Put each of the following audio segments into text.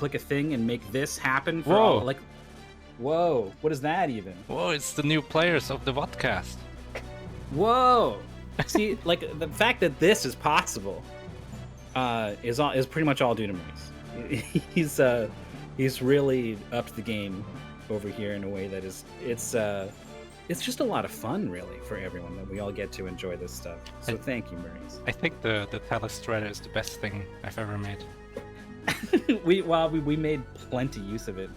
click a thing and make this happen for Whoa. all, like, whoa, what is that even? Whoa, it's the new players of the vodcast. Whoa! See, like, the fact that this is possible is pretty much all due to Maurice. He's really upped the game over here in a way that it's just a lot of fun, really, for everyone, that we all get to enjoy this stuff. So thank you, Maurice. I think the Telestrator is the best thing I've ever made. we made plenty use of it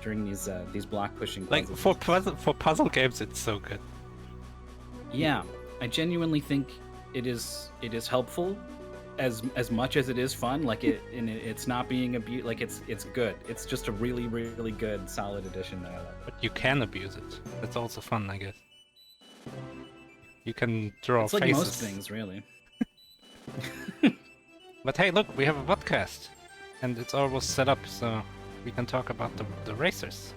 during these block pushing. Like for puzzle games, it's so good. Yeah, I genuinely think it is helpful as much as it is fun. Like it's not being abused. Like it's good. It's just a really, really good, solid addition that I love. But you can abuse it. That's also fun, I guess. You can draw it's like faces. most things, really. But hey, look, we have a podcast, and it's almost set up, so we can talk about the racers.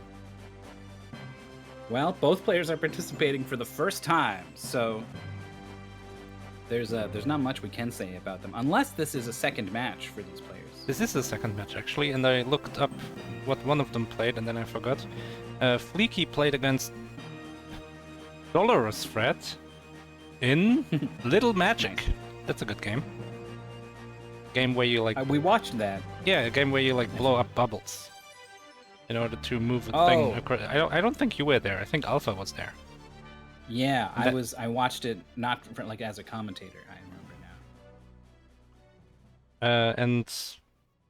Well, both players are participating for the first time, so there's not much we can say about them, unless this is a second match for these players. This is the second match, actually, and I looked up what one of them played, and then I forgot. Fleakee played against Dolorous Fred in Little Magic. That's a good game. Game where you like... we watched that. Yeah, a game where you like blow up bubbles in order to move a thing across. I don't think you were there. I think Alpha was there. Yeah, I watched it not for, like as a commentator. I remember now. And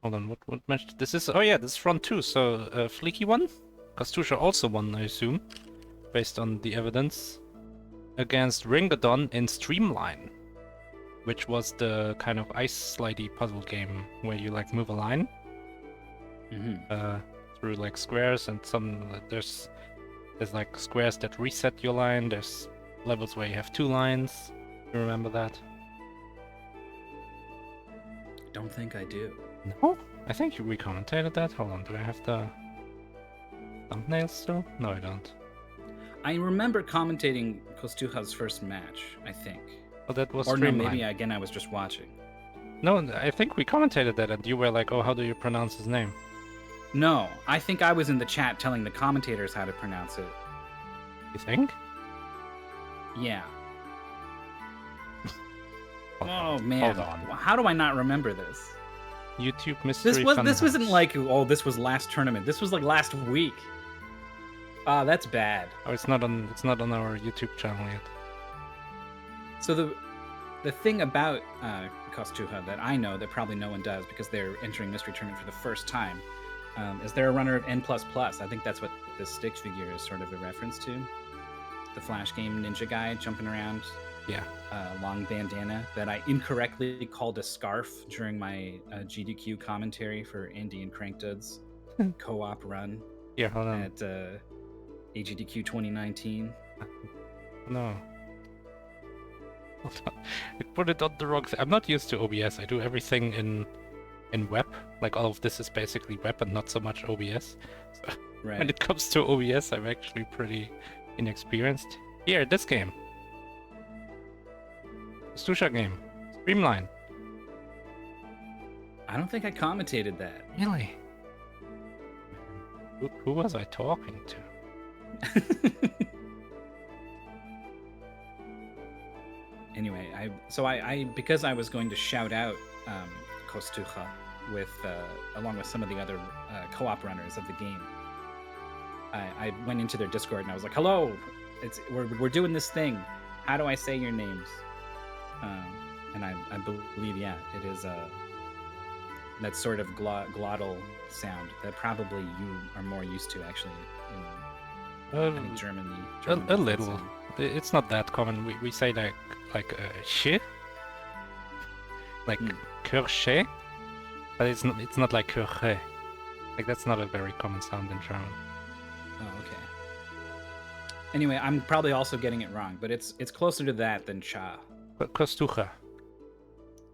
hold on, what match this is? Oh yeah, this is front two. So Fleakee won. Kostucha also won, I assume, based on the evidence, against Ringadon in Streamline, which was the kind of ice slidey puzzle game where you like move a line through like squares, and there's like squares that reset your line. There's levels where you have two lines. You remember that? Don't think I do. No? I think we commentated that. Hold on, do I have the thumbnails still? No, I don't. I remember commentating Kostucha's first match, I think. Oh, that was Or Streamline. no, maybe again I was just watching. No, I think we commentated that, and you were like, oh, how do you pronounce his name? No, I think I was in the chat telling the commentators how to pronounce it. You think? Yeah. Hold Oh on, man, hold on. how do I not remember this? YouTube mystery. This wasn't like, oh, this was last tournament. This was like last week. Ah, that's bad. Oh, it's not on our YouTube channel yet. So the thing about Kostucha that I know that probably no one does because they're entering Mystery Tournament for the first time is they're a runner of N++. I think that's what this stick figure is sort of a reference to. The Flash game ninja guy jumping around. Yeah. Long bandana that I incorrectly called a scarf during my GDQ commentary for Andy and Crankduds co-op run Here, hold on. at AGDQ 2019. No. Hold on. I put it on the wrong thing. I'm not used to OBS. I do everything in web. Like all of this is basically web and not so much OBS. So Right. when it comes to OBS, I'm actually pretty inexperienced. Here, this game. Kostucha game. Streamline. I don't think I commentated that. Really? Who was I talking to? Anyway, I because I was going to shout out Kostucha with along with some of the other co-op runners of the game. I went into their Discord and I was like, "Hello, we're doing this thing. How do I say your names?" And I believe, yeah, it is that sort of glottal sound that probably you are more used to actually in I think Germany. A little. It's not that common. We say like sh, like Kirche, but it's not like Kirche. Like that's not a very common sound in German. Oh, okay. Anyway, I'm probably also getting it wrong, but it's closer to that than cha. Kostucha.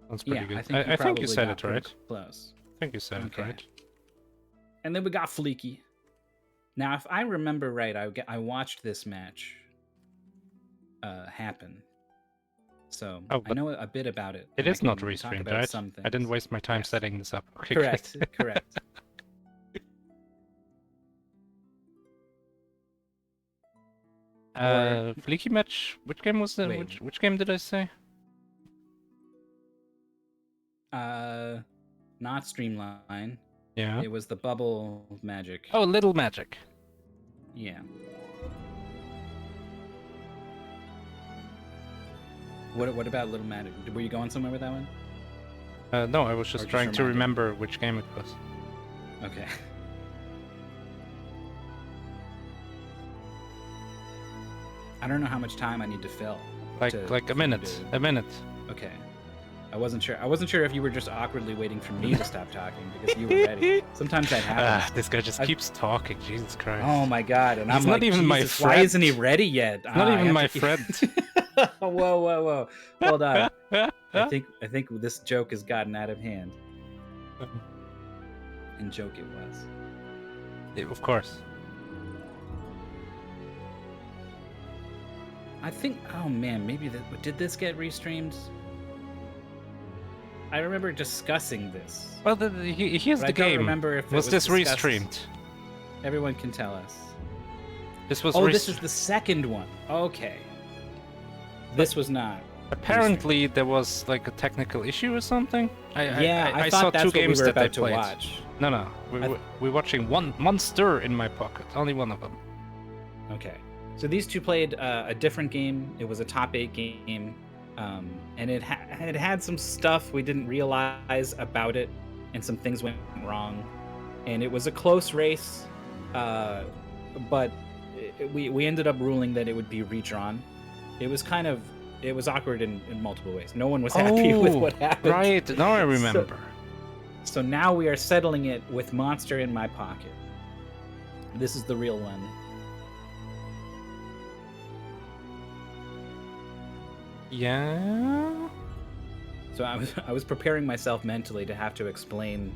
That's pretty Yeah, good. I think you probably said got it right. pretty close. I think you said Okay. it right. And then we got Fleakee. Now, if I remember right, I watched this match happen. So Oh, I know a bit about it. It and I is not can talk restreamed, about right? some I didn't things. waste my time Yes. setting this up. Okay, Correct, good. correct. Fleakee match. Which game was that? Wait. Which game did I say? Not Streamline. Yeah. It was the Bubble Magic. Oh, Little Magic. Yeah. What about Little Magic? Were you going somewhere with that one? No, I was Or just just trying to reminded? remember which game it was. Okay. I don't know how much time I need to fill. Like to- like for a you minute. to- A minute. Okay. I wasn't sure if you were just awkwardly waiting for me to stop talking because you were ready. Sometimes that happens. This guy just I've- keeps talking. Jesus Christ. Oh my god! And He's I'm not like, even my Jesus, why friend. isn't he ready yet? Not I even have my to- friend. Whoa! Hold on. I think this joke has gotten out of hand. And joke it was. Of course. I think. Oh man, maybe did this get restreamed? I remember discussing this. Well, here's But the I don't game. remember if it Was was this discussed. restreamed? Everyone can tell us. This was. Oh, this is the second one. Okay. This was not. Apparently, there was like a technical issue or something. I saw thought that's two what we games were that they about to played. watch. No. We're watching one Monster in my pocket. Only one of them. Okay. So these two played a different game. It was a top 8 game. And it had some stuff we didn't realize about it, and some things went wrong. And it was a close race, but we ended up ruling that it would be redrawn. It was awkward in multiple ways. No one was happy with what happened. Right, now I remember. So now we are settling it with Monster in My Pocket. This is the real one. Yeah. So I was preparing myself mentally to have to explain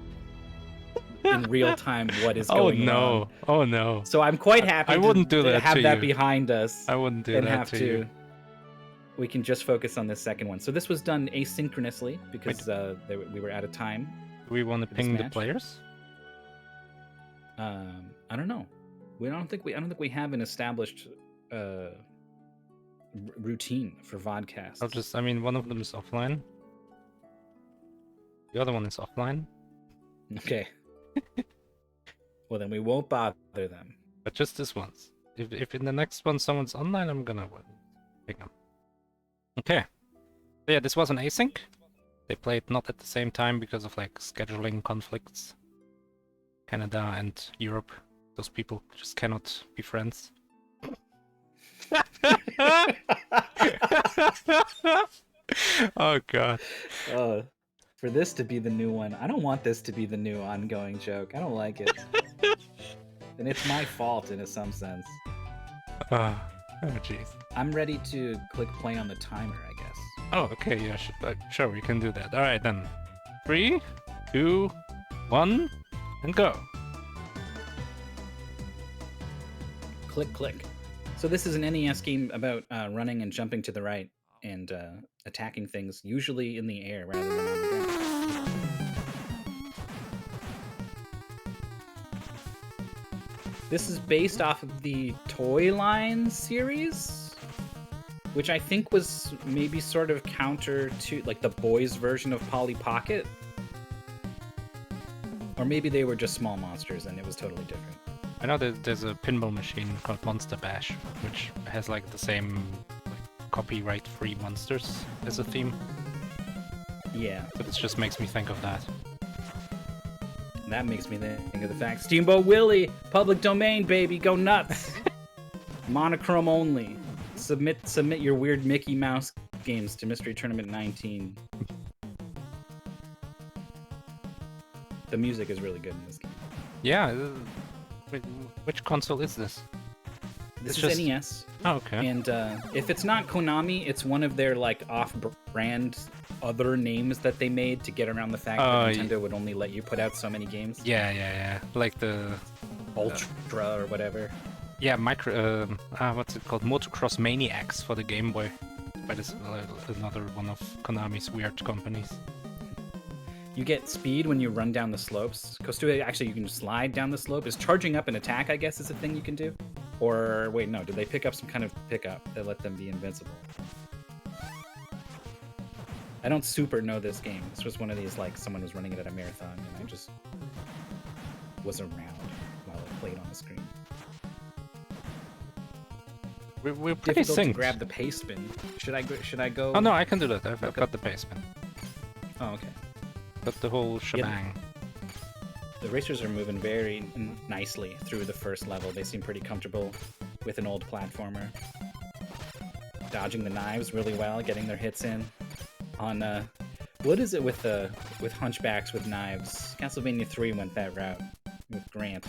in real time what is going on. Oh no. So I'm quite happy I wouldn't do to that have to that you. behind us. I wouldn't do and that have to to. you. We can just focus on this second one. So this was done asynchronously because we were out of time. Do we want to for this ping the match? players? I don't know. I don't think we have an established routine for vodcasts. One of them is offline. The other one is offline. Okay. Well, then we won't bother them. But just this once. If in the next one someone's online, I'm gonna ping them. Okay. So yeah, this was an async. They played not at the same time because of like scheduling conflicts. Canada and Europe. Those people just cannot be friends. Oh god. For this to be the new one, I don't want this to be the new ongoing joke. I don't like it. And it's my fault in some sense. Oh jeez. I'm ready to click play on the timer, I guess. Oh, okay, yeah, sure, we can do that. Alright then. 3, 2, 1, and go. Click. So this is an NES game about running and jumping to the right and attacking things, usually in the air rather than on the ground. This is based off of the Toy Line series, which I think was maybe sort of counter to like the boys' version of Polly Pocket. Or maybe they were just small monsters and it was totally different. I know there's a pinball machine called Monster Bash, which has like the same like, copyright-free monsters as a theme. Yeah. So this just makes me think of that. That makes me think of the fact Steamboat Willie, public domain, baby, go nuts. Monochrome only. Submit your weird Mickey Mouse games to Mystery Tournament 19. The music is really good in this game. Yeah. Which console is this? This It's is just- NES, Oh, okay. and if it's not Konami, it's one of their like off-brand other names that they made to get around the fact that Nintendo would only let you put out so many games. Yeah. Like the Ultra or whatever. yeah what's it called? Motocross Maniacs for the Game Boy. But it's another one of Konami's weird companies. You get speed when you run down the slopes. Kostucha, actually, you can slide down the slope. Is charging up an attack, I guess, is a thing you can do. Or wait, no, did they pick up some kind of pickup that let them be invincible? I don't super know this game. This was one of these, like, someone was running it at a marathon, and I just was around while it played on the screen. We're pretty Difficult to synced. grab the pace spin. Should I go? Oh no, I can do that. I've Okay. got the basement. Oh, okay. Got the whole shebang. The racers are moving very nicely through the first level. They seem pretty comfortable with an old platformer. Dodging the knives really well, getting their hits in. On what is it with hunchbacks with knives? Castlevania 3 went that route with Grant.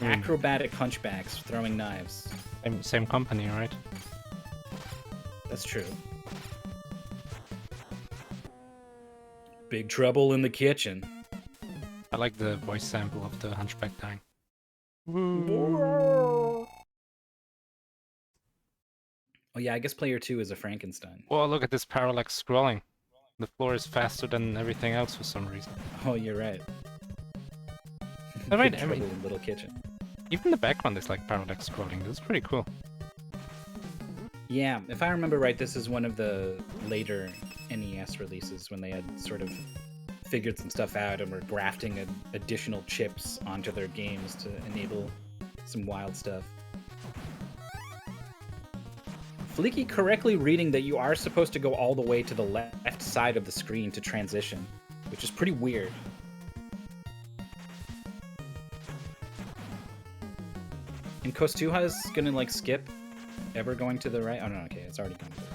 Acrobatic hunchbacks throwing knives. Same company, right? That's true. Big trouble in the kitchen. I like the voice sample of the Hunchback dying. Oh yeah, I guess player 2 is a Frankenstein. Whoa, look at this parallax scrolling. The floor is faster than everything else for some reason. Oh, you're right. Oh, right, Big I mean- trouble in Little Kitchen. Even the background is like parallax scrolling. This is pretty cool. Yeah, if I remember right, this is one of the later NES releases when they had sort of figured some stuff out and were grafting additional chips onto their games to enable some wild stuff. Fleakee correctly reading that you are supposed to go all the way to the left side of the screen to transition, which is pretty weird. And Kostucha is gonna like skip ever going to the right. Oh no, okay, it's already gone to the right.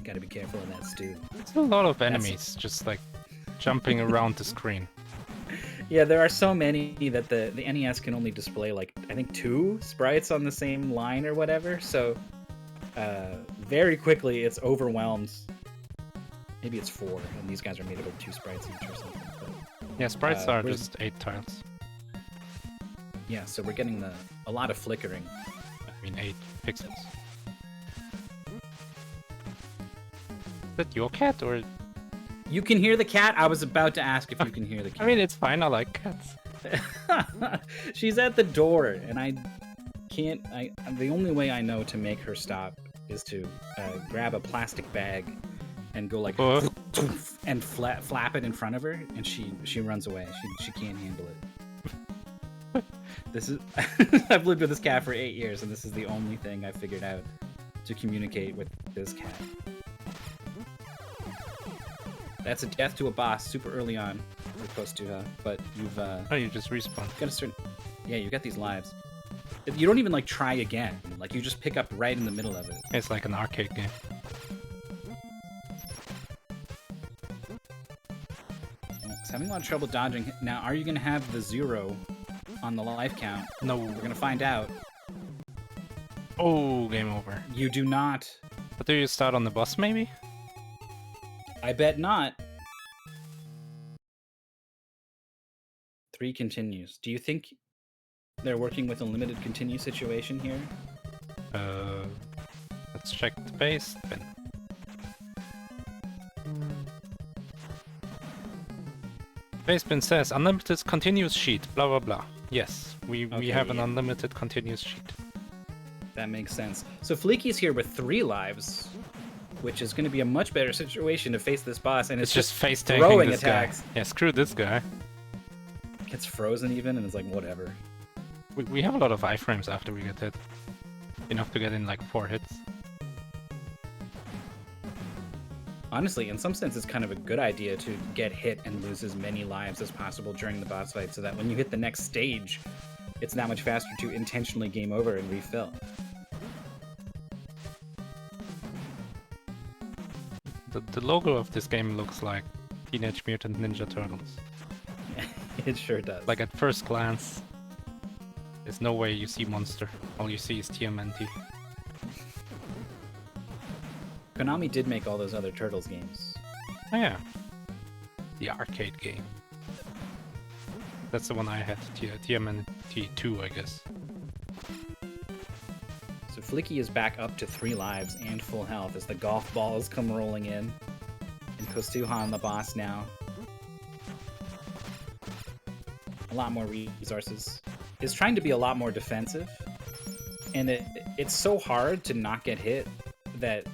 Gotta be careful of that stew. There's a lot of enemies just like jumping around the screen. Yeah, there are so many that the NES can only display like I think 2 sprites on the same line or whatever. So very quickly it's overwhelmed. Maybe it's 4, and these guys are made up of 2 sprites each or something. But, Yeah, sprites are we're- just 8 tiles. yeah, so we're getting a lot of flickering. I mean 8 pixels. Is that your cat or? You can hear the cat? I was about to ask if you can hear the cat. I mean, it's fine. I like cats. She's at the door, and I can't. The only way I know to make her stop is to grab a plastic bag and go like Oh. and flap it in front of her, and she runs away. She can't handle it. This is I've lived with this cat for 8 years, and this is the only thing I figured out to communicate with this cat. That's a death to a boss super early on for Kostucha, but you've Oh, you just respawn. got a certain. Yeah, you got these lives. You don't even like try again. Like you just pick up right in the middle of it. It's like an arcade game. It's having a lot of trouble dodging. Now, are you gonna have the 0 on the life count? No. We're gonna find out. Oh, game over. You do not. But do you start on the boss maybe? I bet not. 3 continues. Do you think they're working with a limited continue situation here? Let's check the base bin. Base bin says unlimited continuous sheet, blah blah blah. Yes, we Okay, have an yeah. unlimited continuous sheet. That makes sense. So Fleakee's here with 3 lives, which is going to be a much better situation to face this boss, and It's it's just face taking throwing this attacks. guy. Yeah, screw this guy. Gets frozen even, and it's like whatever. We have a lot of iframes after we get hit. Enough to get in like 4 hits. Honestly, in some sense, it's kind of a good idea to get hit and lose as many lives as possible during the boss fight, so that when you hit the next stage, it's that much faster to intentionally game over and refill. The logo of this game looks like Teenage Mutant Ninja Turtles. It sure does. Like at first glance, there's no way you see Monster. All you see is TMNT. Konami did make all those other Turtles games. Oh yeah. The arcade game. That's the one I had, TMNT 2, I guess. So Fleakee is back up to 3 lives and full health as the golf balls come rolling in. And Kostucha on the boss now. a lot more resources, is trying to be a lot more defensive, and it's so hard to not get hit that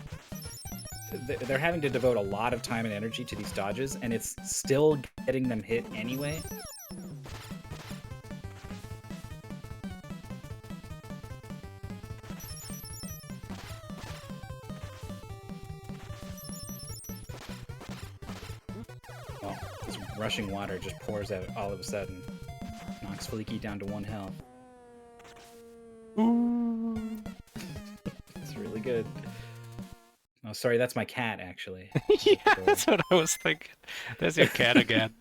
they're having to devote a lot of time and energy to these dodges, and it's still getting them hit anyway. Well, this rushing water just pours out all of a sudden. Knocks Fleakee down to 1 health. Ooh. It's really good. Oh, sorry, that's my cat, actually. Yeah, that's what I was thinking. There's your cat again.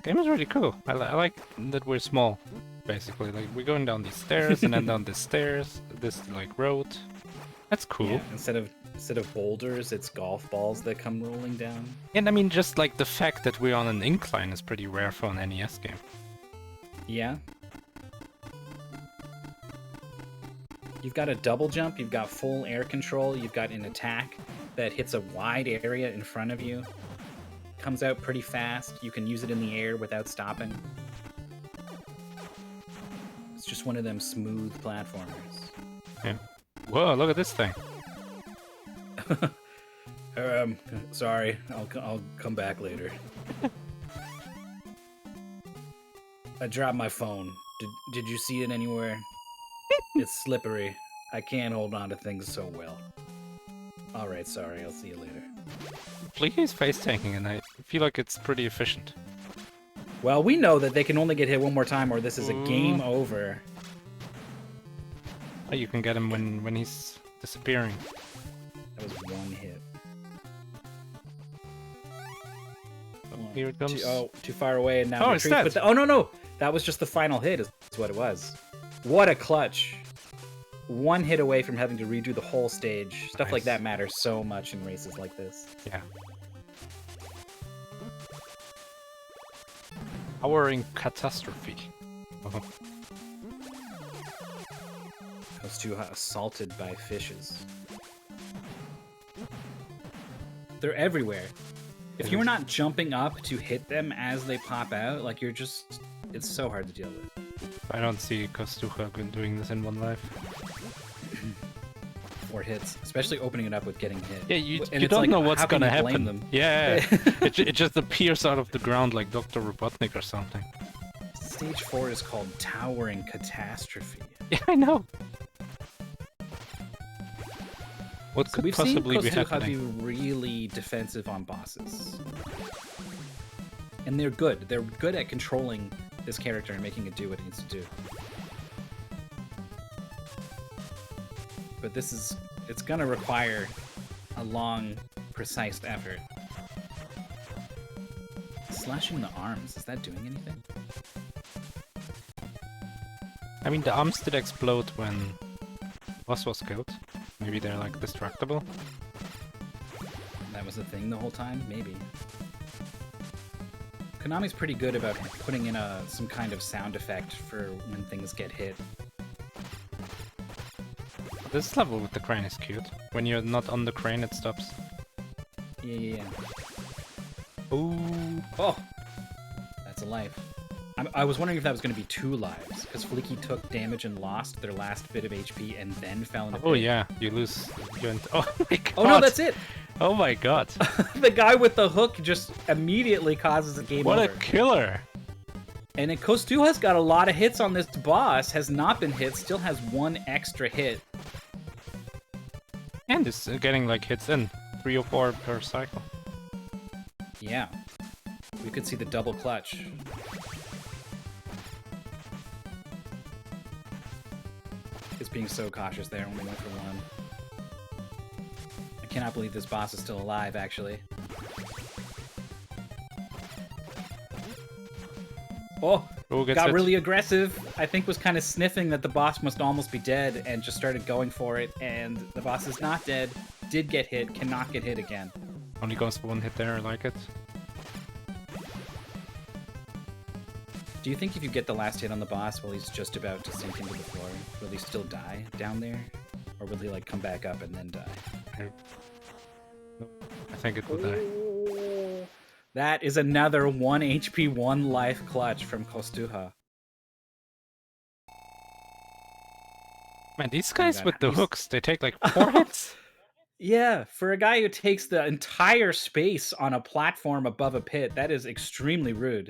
Game is really cool. I like that we're small, basically. Like, we're going down these stairs and then down this stairs, this, like, road. That's cool. Yeah, instead of boulders, it's golf balls that come rolling down. And I mean, just like the fact that we're on an incline is pretty rare for an NES game. Yeah. You've got a double jump, you've got full air control, you've got an attack that hits a wide area in front of you. Comes out pretty fast. You can use it in the air without stopping. It's just one of them smooth platformers. Yeah. Whoa, look at this thing. Sorry. I'll come back later. I dropped my phone. Did you see it anywhere? It's slippery. I can't hold on to things so well. Alright, sorry. I'll see you later. Fleakee's face tanking, and I feel like it's pretty efficient. Well, we know that they can only get hit one more time or this is a game over. Oh, you can get him when he's disappearing. That was one hit. Oh, here it comes. Too far away and now Oh, retreats, it's dead. but no! That was just the final hit is what it was. What a clutch. One hit away from having to redo the whole stage. Stuff Nice. like that matters so much in races like this. Yeah. Towering catastrophe. Oh. Kostucha assaulted by fishes. They're everywhere. If you're not jumping up to hit them as they pop out, like you're just... It's so hard to deal with. I don't see Kostucha doing this in one life. 4 hits, especially opening it up with getting hit. Yeah, you And it's don't like, know what's how can gonna you blame happen. them? Yeah, it just appears out of the ground like Dr. Robotnik or something. Stage 4 is called Towering Catastrophe. Yeah, I know. What So could we've possibly seen be Kostucha happening? be really defensive on bosses. And they're good. They're good at controlling this character and making it do what it needs to do. But it's gonna require a long, precise effort. Slashing the arms, is that doing anything? I mean, the arms did explode when boss was killed. Maybe they're like destructible. That was the thing the whole time? Maybe. Konami's pretty good about putting in some kind of sound effect for when things get hit. This level with the crane is cute. When you're not on the crane, it stops. Yeah. Ooh. Oh! That's a life. I was wondering if that was going to be 2 lives, because Fleakee took damage and lost their last bit of HP and then fell in a Oh pit. yeah, you lose. Oh my god. Oh no, that's it! Oh my god. The guy with the hook just immediately causes a game What over. a killer! And Kostucha's got a lot of hits on this boss, has not been hit, still has 1 extra hit. And is getting like hits in 3 or 4 per cycle. Yeah. We could see the double clutch. It's being so cautious there, only went for 1. I cannot believe this boss is still alive, actually. Oh! Who gets Got hit? really aggressive. I think was kind of sniffing that the boss must almost be dead and just started going for it. And the boss is not dead. Did get hit. Cannot get hit again. Only goes for 1 hit there, I like it. Do you think if you get the last hit on the boss while he's just about to sink into the floor, will he still die down there? Or will he, like, come back up and then die? I think it will die. That is another 1 HP, 1 life clutch from Kostucha. Man, these guys God, with the hooks, they take like 4 hits. Yeah, for a guy who takes the entire space on a platform above a pit, that is extremely rude.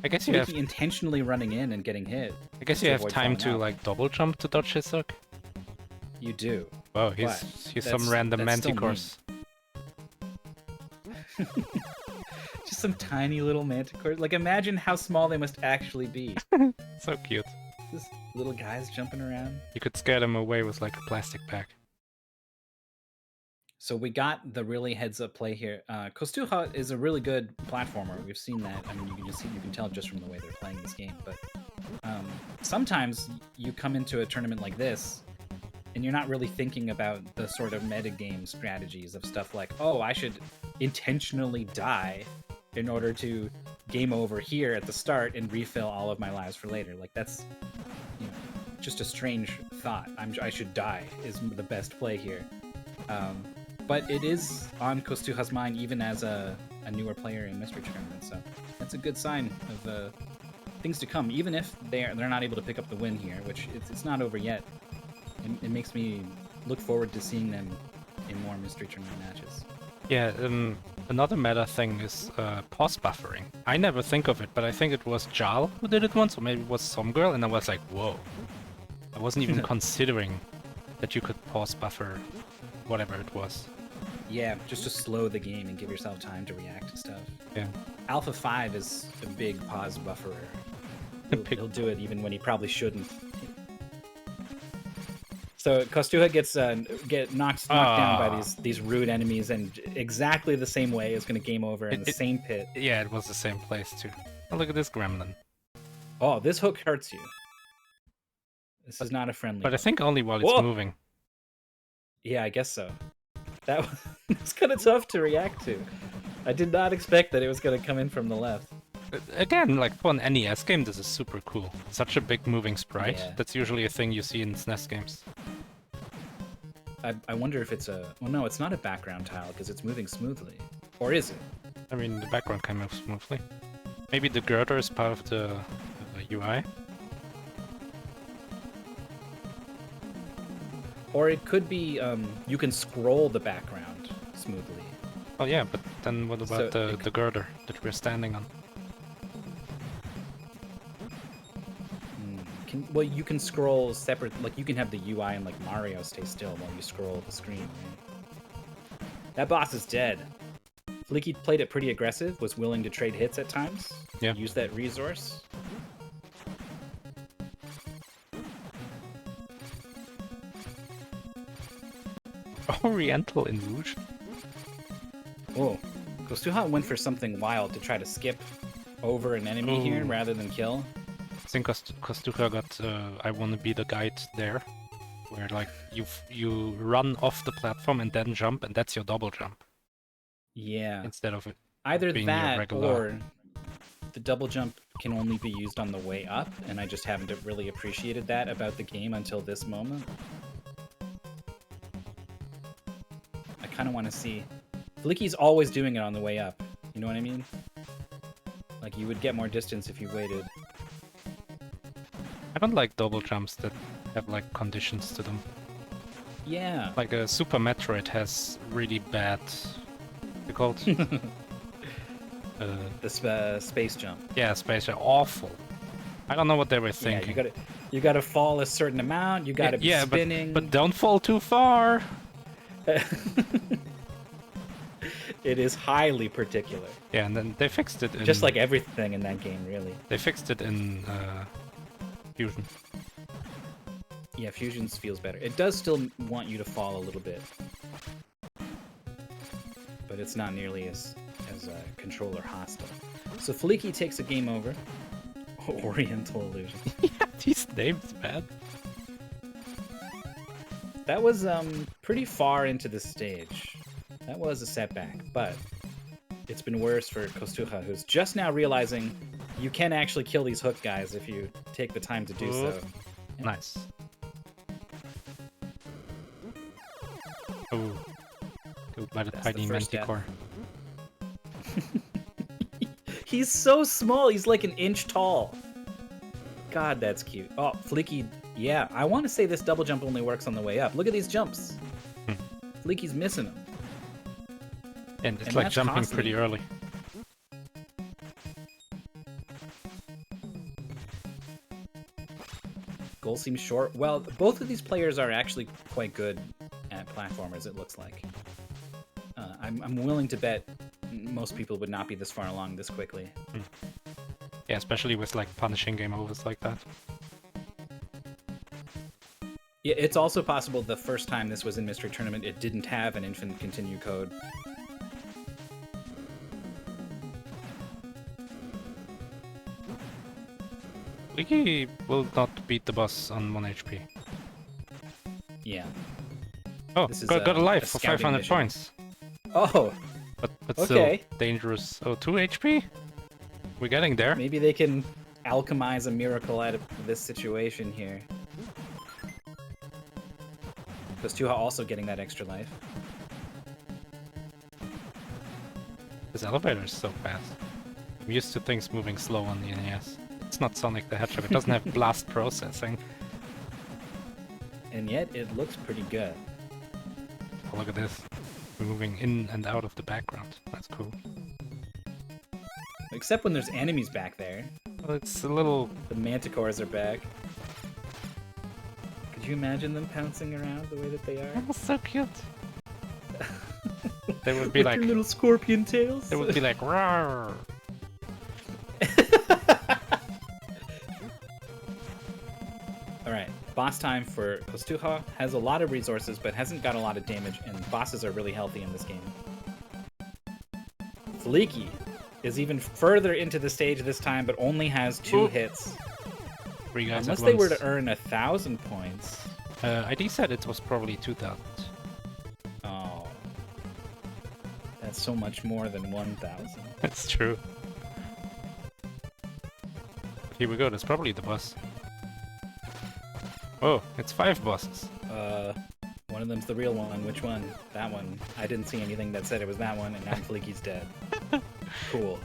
I guess you have intentionally running in and getting hit. I guess you have time to like double jump to dodge his hook. You do. Wow, he's some random manticores. Just some tiny little manticores. Like, imagine how small they must actually be. So cute. Just little guys jumping around. You could scare them away with like a plastic bag. So we got the really heads-up play here. Kostucha is a really good platformer. We've seen that. I mean, you can tell just from the way they're playing this game. But sometimes you come into a tournament like this, and you're not really thinking about the sort of metagame strategies of stuff like, oh, I should intentionally die in order to game over here at the start and refill all of my lives for later. Like, that's just a strange thought. I should die is the best play here. But it is on Kostucha's mind, even as a newer player in Mystery Tournament, so that's a good sign of things to come. Even if they're not able to pick up the win here, which it's not over yet, it makes me look forward to seeing them in more Mystery Tournament matches. Yeah, another meta thing is pause buffering. I never think of it, but I think it was Jal who did it once, or maybe it was some girl, and I was like, whoa. I wasn't even considering that you could pause buffer whatever it was. Yeah, just to slow the game and give yourself time to react to stuff. Yeah. Alpha 5 is a big pause bufferer. He'll do it even when he probably shouldn't. So Kostucha gets knocked down by these rude enemies, and exactly the same way is going to game over in the same pit. Yeah, it was the same place too. Oh, look at this gremlin. Oh, this hook hurts you. This is not a friendly But hook. I think only while it's moving. Yeah, I guess so. That was kind of tough to react to. I did not expect that it was going to come in from the left. Again, like for an NES game, this is super cool. Such a big moving sprite. Yeah. That's usually a thing you see in SNES games. I wonder if it's a... Well, no, it's not a background tile because it's moving smoothly. Or is it? I mean, the background can move smoothly. Maybe the girder is part of the UI. Or it could be you can scroll the background smoothly. Oh yeah, but then what about the girder that we're standing on? Well, you can scroll separate. Like, you can have the UI and like Mario stay still while you scroll the screen. Right? That boss is dead. Fleakee played it pretty aggressive, was willing to trade hits at times. Yeah. Use that resource. Oriental in Rouge? Whoa. Kostucha went for something wild to try to skip over an enemy here rather than kill. I think Kostucha got I wanna be the guide there. Where like you run off the platform and then jump, and that's your double jump. Yeah. Instead of it either being that regular... or the double jump can only be used on the way up, and I just haven't really appreciated that about the game until this moment. I kind of want to see... Fleakee's always doing it on the way up. You know what I mean? Like, you would get more distance if you waited. I don't like double jumps that have like conditions to them. Yeah. Like a Super Metroid has really bad... What's it called? The space jump. Yeah, space jump. Awful. I don't know what they were thinking. Yeah, you gotta fall a certain amount, you gotta be spinning. But don't fall too far! It is highly particular. Yeah, and then they fixed it in... Just like everything in that game, really. They fixed it in Fusion. Yeah, Fusion's feels better. It does still want you to fall a little bit. But it's not nearly as controller hostile. So Fleakee takes a game over. Oriental Illusion. Yeah, these names, man. That was pretty far into the stage. That was a setback, but it's been worse for Kostucha, who's just now realizing you can actually kill these hook guys if you take the time to do so. Nice. Oh, killed by the That's the tiny first manticore. He's so small. He's like an inch tall. God, that's cute. Oh, Fleakee. Yeah, I want to say this double jump only works on the way up. Look at these jumps. Fleakee's missing them. And it's like jumping costly. pretty early. Goal seems short. Well, both of these players are actually quite good at platformers, it looks like. I'm willing to bet most people would not be this far along this quickly. Yeah, especially with like punishing game overs like that. Yeah, it's also possible the first time this was in Mystery Tournament, it didn't have an infinite continue code. Fleakee will not beat the boss on 1 HP. Yeah. Oh, This is got a life for scouting 500 mission. points. Oh, But Okay. still dangerous. Oh, 2 HP? We're getting there. maybe they can alchemize a miracle out of this situation here. Kostucha also getting that extra life. This elevator is so fast. I'm used to things moving slow on the NES. It's not Sonic the Hedgehog. It doesn't have blast processing. And yet, it looks pretty good. Oh, look at this. We're moving in and out of the background. That's cool. Except when there's enemies back there. Well, it's a little... The manticores are back. Could you imagine them pouncing around the way that they are? Oh, so cute. They would be With like... their little scorpion tails. They would be like, rawr. Alright, boss time for Kostucha. Has a lot of resources, but hasn't got a lot of damage, and bosses are really healthy in this game. Fleakee is even further into the stage this time, but only has 2 Ooh. hits. 3 guys Unless at they were once. to earn 1,000 points. ID said it was probably 2,000. Oh. That's so much more than 1,000. That's true. Here we go, that's probably the boss. Oh, it's 5 bosses. One of them's the real one. Which one? That one. I didn't see anything that said it was that one, and now Fleakee's dead. Cool.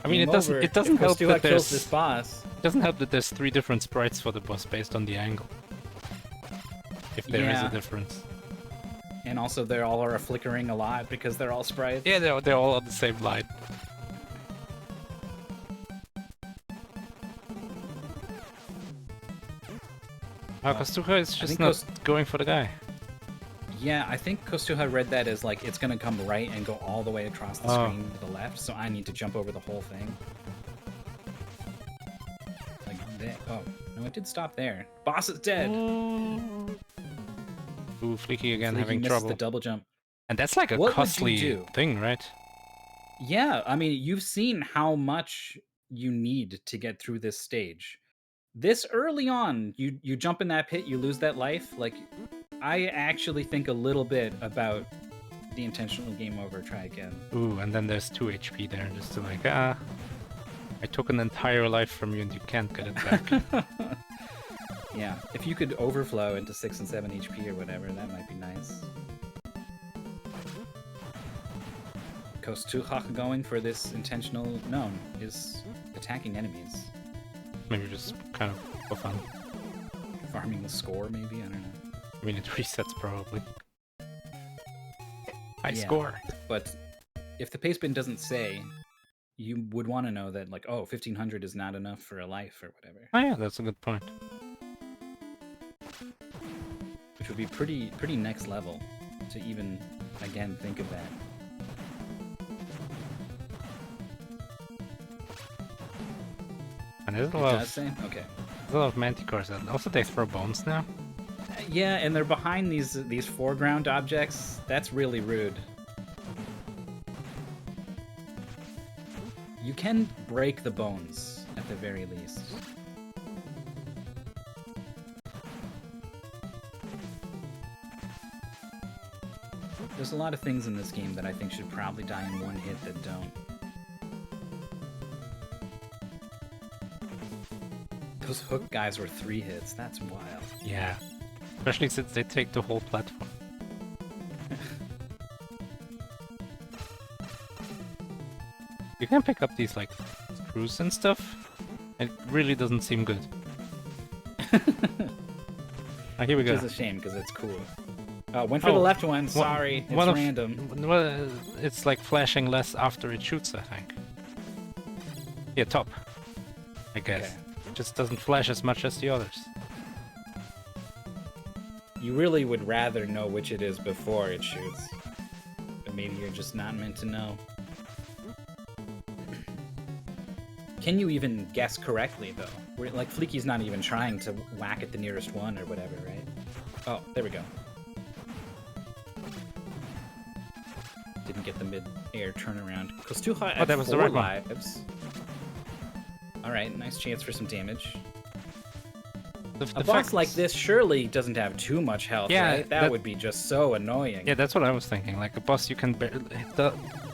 I mean, Game it doesn't over. it doesn't If help Kostucha that kills there's this boss. it doesn't help that there's 3 different sprites for the boss based on the angle. If there is a Yeah. difference. And also, they all are flickering a lot because they're all sprites. Yeah, they're all on the same line. Kostucha is just think not going for the guy. Yeah, I think Kostucha read that as like it's gonna come right and go all the way across the screen to the left, so I need to jump over the whole thing. Like that. Oh no, it did stop there. Boss is dead. Ooh, Fleakee again Fleakee having misses trouble. the double jump. And that's like a What would you costly do? thing, right? Yeah, I mean, you've seen how much you need to get through this stage. This early on, you jump in that pit, you lose that life. Like, I actually think a little bit about the intentional game over, try again. Ooh, and then there's 2 HP there, just to like, I took an entire life from you and you can't get it back. Yeah, if you could overflow into 6 and 7 HP or whatever, that might be nice. Kostucha going for this intentional... No, is attacking enemies. Maybe just kind of for fun. Farming the score, maybe? I don't know. I mean, it resets probably. High Yeah. score. But if the pace bin doesn't say, you would want to know that, like, oh, 1,500 is not enough for a life or whatever. Oh yeah, that's a good point. Which would be pretty next level to even, again, think of that. And there's a It lot does of say? Okay. there's a lot of manticores. And also, they throw bones now. Yeah, and they're behind these foreground objects. That's really rude. You can break the bones, at the very least. There's a lot of things in this game that I think should probably die in one hit that don't. Those hook guys were 3 hits. That's wild. Yeah. Especially since they take the whole platform. You can pick up these, like, screws and stuff. It really doesn't seem good. Here we go. Which is a shame, because it's cool. Went for the left one. Sorry, it's random. Well, it's like flashing less after it shoots, I think. Yeah, top. I guess. Okay. It just doesn't flash as much as the others. You really would rather know which it is before it shoots. But maybe you're just not meant to know. Can you even guess correctly, though? Like, Fleakee's not even trying to whack at the nearest one or whatever, right? Oh, there we go. Didn't get the mid-air turnaround. Kostucha at that was the 4 right one. lives. Alright, nice chance for some damage. The A boss like this surely doesn't have too much health, Yeah, right? That would be just so annoying. Yeah, that's what I was thinking. Like a boss, you can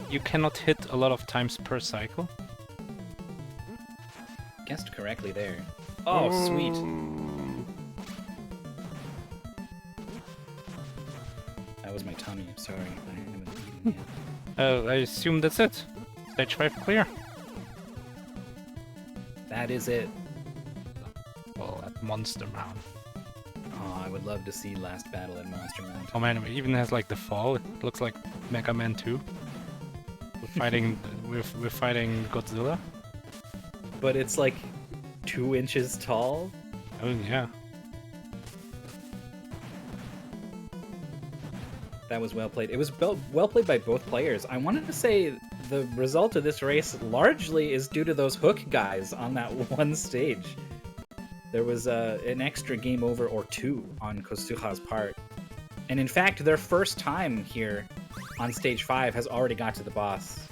you cannot hit a lot of times per cycle. Guessed correctly there. Oh, sweet. That was my tummy. Sorry, I haven't eaten yet. I assume that's it. Stage 5 clear. That is it. Well, at Monster Mound. Oh, I would love to see last battle at Monster Mound. Oh man, it even has like the fall. It looks like Mega Man 2. We're fighting, we're fighting Godzilla. But it's like 2 inches tall. Oh yeah. That was well played. It was well played by both players. I wanted to say the result of this race largely is due to those hook guys on that one stage. There was an extra game over or 2 on Kostucha's part. And in fact, their first time here on stage 5 has already got to the boss.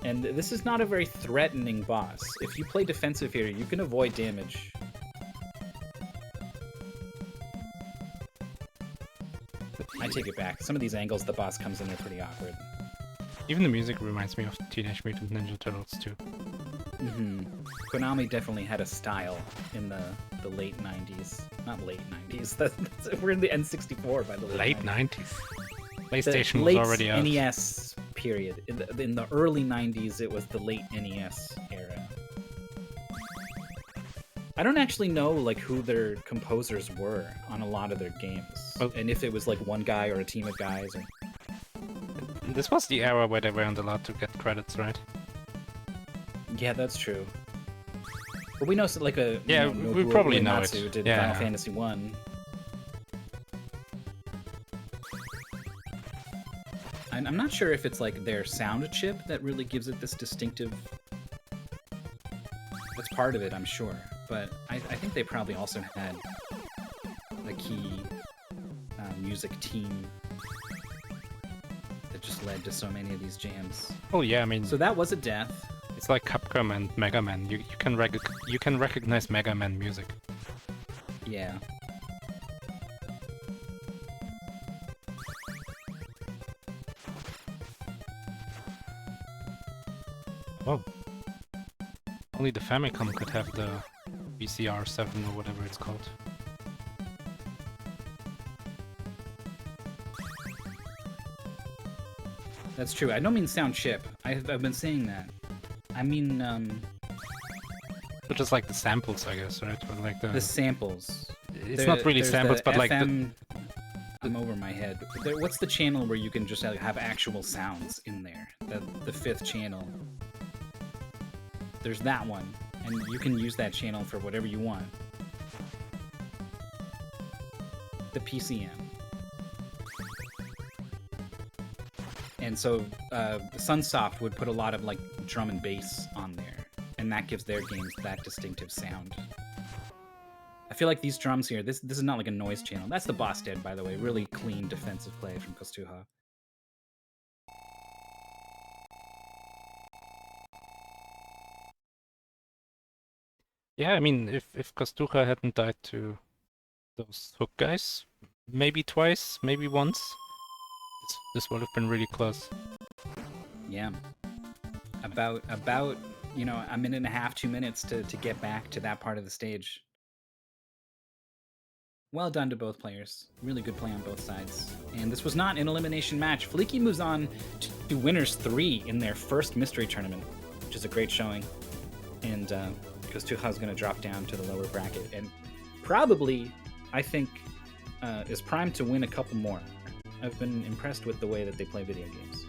And this is not a very threatening boss. If you play defensive here, you can avoid damage. I take it back. Some of these angles the boss comes in are pretty awkward. Even the music reminds me of Teenage Mutant Ninja Turtles too. Mm-hmm. Konami definitely had a style in the late 90s. Not late 90s. We're in the N64, by the way. Late 90s. PlayStation The was late already out. NES period. In the early 90s, it was the late NES era. I don't actually know like who their composers were on a lot of their games, and if it was like one guy or a team of guys. Or... This was the era where they weren't allowed to get credits, right? Yeah, that's true. But we know like a yeah, we probably know it. Did yeah. Final Fantasy 1. I'm not sure if it's like their sound chip that really gives it this distinctive. That's part of it, I'm sure. But I think they probably also had a key music team that just led to so many of these jams. Oh yeah, I mean. So that was a death. It's like Capcom and Mega Man. You can recognize Mega Man music. Yeah. Oh. Only the Famicom could have the VCR 7 or whatever it's called. That's true. I don't mean sound chip. I've been saying that. I mean, So just like the samples, I guess, right? Or like the samples. It's not really samples, but FM, like the... I'm over my head. What's the channel where you can just have actual sounds in there? The 5th channel. There's that one, and you can use that channel for whatever you want. The PCM. And so Sunsoft would put a lot of like drum and bass on there, and that gives their games that distinctive sound. I feel like these drums here, this is not like a noise channel. That's the boss dead, by the way. Really clean defensive play from Kostucha. Yeah, I mean, if Kostucha hadn't died to those hook guys, maybe twice, maybe once. This would have been really close. Yeah. About a minute and a half, 2 minutes to get back to that part of the stage. Well done to both players. Really good play on both sides. And this was not an elimination match. Fleakee moves on to winners 3 in their first mystery tournament, which is a great showing. And Kostucha is going to drop down to the lower bracket and probably, I think, is primed to win a couple more. I've been impressed with the way that they play video games.